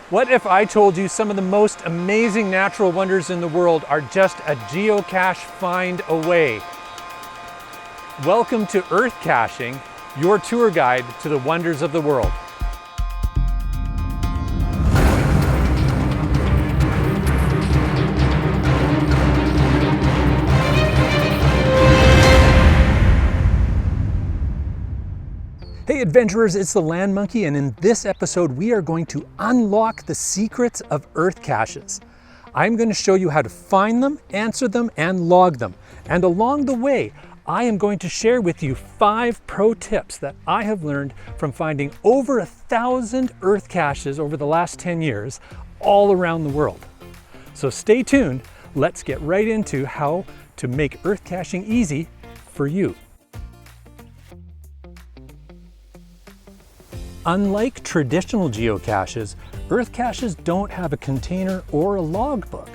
What if I told you some of the most amazing natural wonders in the world are just a geocache find away? Welcome to EarthCaching, your tour guide to the wonders of the world. Hey adventurers, it's the Land Monkey, and in this episode we are going to unlock the secrets of EarthCaches. I'm going to show you how to find them, answer them, and log them. And along the way, I am going to share with you 5 pro tips that I have learned from finding over 1,000 EarthCaches over the last 10 years all around the world. So stay tuned, let's get right into how to make EarthCaching easy for you. Unlike traditional geocaches, EarthCaches don't have a container or a logbook.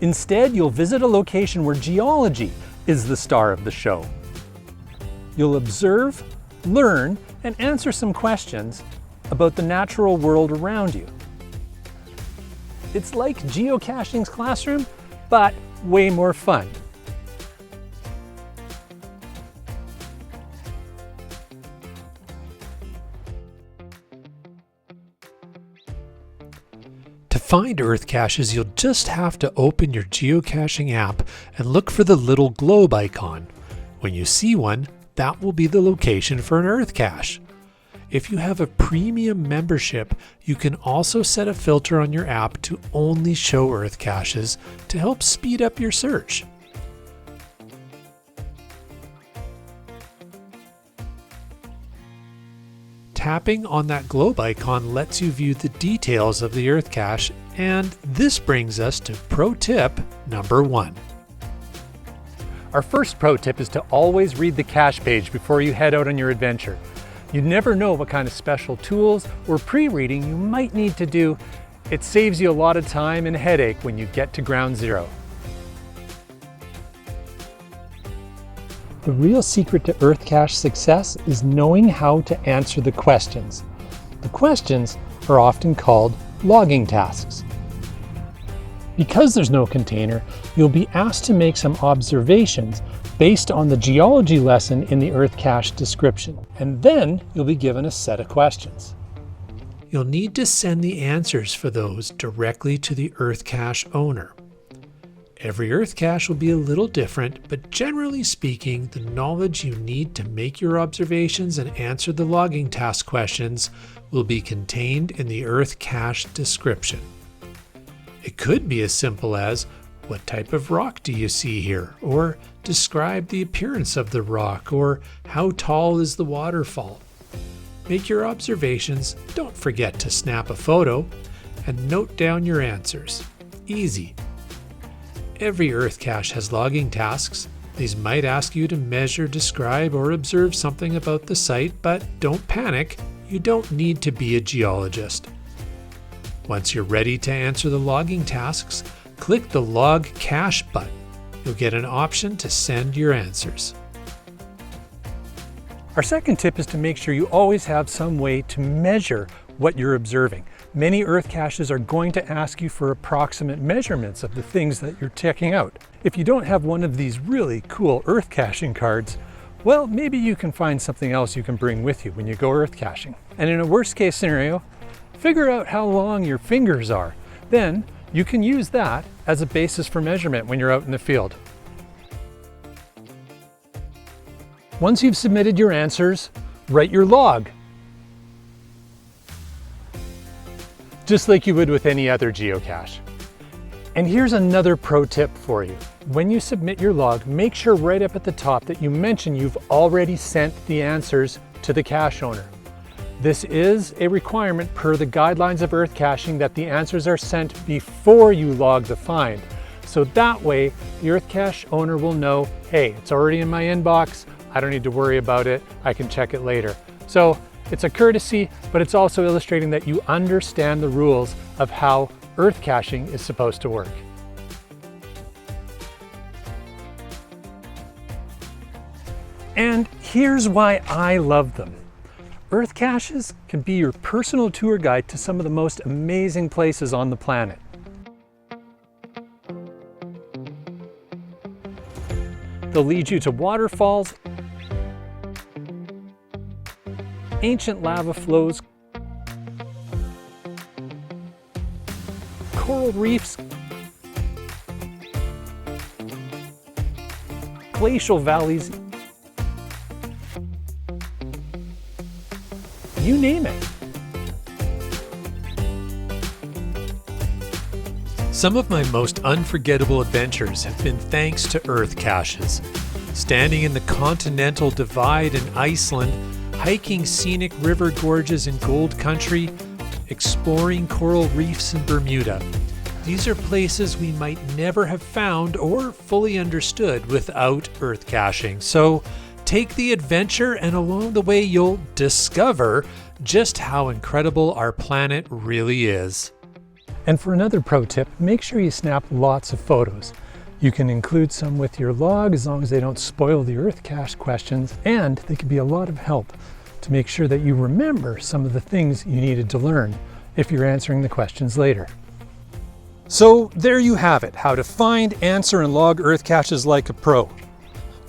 Instead, you'll visit a location where geology is the star of the show. You'll observe, learn, and answer some questions about the natural world around you. It's like geocaching's classroom, but way more fun. To find EarthCaches, you'll just have to open your geocaching app and look for the little globe icon. When you see one, that will be the location for an EarthCache. If you have a premium membership, you can also set a filter on your app to only show EarthCaches to help speed up your search. Tapping on that globe icon lets you view the details of the EarthCache, and this brings us to pro tip number 1. Our first pro tip is to always read the cache page before you head out on your adventure. You never know what kind of special tools or pre-reading you might need to do. It saves you a lot of time and headache when you get to ground zero. The real secret to EarthCache success is knowing how to answer the questions. The questions are often called logging tasks. Because there's no container, you'll be asked to make some observations based on the geology lesson in the EarthCache description, and then you'll be given a set of questions. You'll need to send the answers for those directly to the EarthCache owner. Every EarthCache will be a little different, but generally speaking, the knowledge you need to make your observations and answer the logging task questions will be contained in the EarthCache description. It could be as simple as, what type of rock do you see here? Or describe the appearance of the rock, or how tall is the waterfall? Make your observations, don't forget to snap a photo, and note down your answers. Easy. Every EarthCache has logging tasks. These might ask you to measure, describe, or observe something about the site, but don't panic, you don't need to be a geologist. Once you're ready to answer the logging tasks, click the Log Cache button. You'll get an option to send your answers. Our second tip is to make sure you always have some way to measure what you're observing. Many EarthCaches are going to ask you for approximate measurements of the things that you're checking out. If you don't have one of these really cool EarthCaching cards, well, maybe you can find something else you can bring with you when you go EarthCaching. And in a worst case scenario, figure out how long your fingers are. Then you can use that as a basis for measurement when you're out in the field. Once you've submitted your answers, write your log. Just like you would with any other geocache. And here's another pro tip for you. When you submit your log, make sure right up at the top that you mention you've already sent the answers to the cache owner. This is a requirement per the guidelines of EarthCaching that the answers are sent before you log the find. So that way, the EarthCache owner will know, hey, it's already in my inbox, I don't need to worry about it, I can check it later. So it's a courtesy, but it's also illustrating that you understand the rules of how EarthCaching is supposed to work. And here's why I love them. EarthCaches can be your personal tour guide to some of the most amazing places on the planet. They'll lead you to waterfalls, ancient lava flows, coral reefs, glacial valleys, you name it. Some of my most unforgettable adventures have been thanks to EarthCaches. Standing in the Continental Divide in Iceland, hiking scenic river gorges in Gold Country, exploring coral reefs in Bermuda. These are places we might never have found or fully understood without EarthCaching. So take the adventure, and along the way you'll discover just how incredible our planet really is. And for another pro tip, make sure you snap lots of photos. You can include some with your log as long as they don't spoil the EarthCache questions, and they can be a lot of help to make sure that you remember some of the things you needed to learn if you're answering the questions later. So there you have it, how to find, answer, and log EarthCaches like a pro.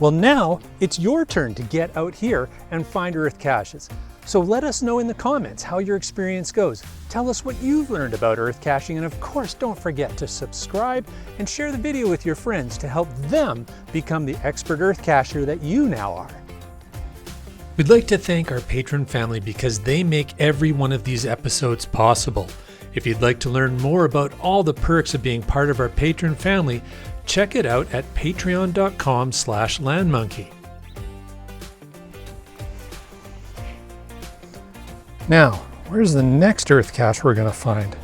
Well, now it's your turn to get out here and find EarthCaches. So let us know in the comments how your experience goes. Tell us what you've learned about EarthCaching, and of course, don't forget to subscribe and share the video with your friends to help them become the expert EarthCacher that you now are. We'd like to thank our patron family because they make every one of these episodes possible. If you'd like to learn more about all the perks of being part of our patron family, check it out at patreon.com/landmonkey. Now, where's the next EarthCache we're going to find?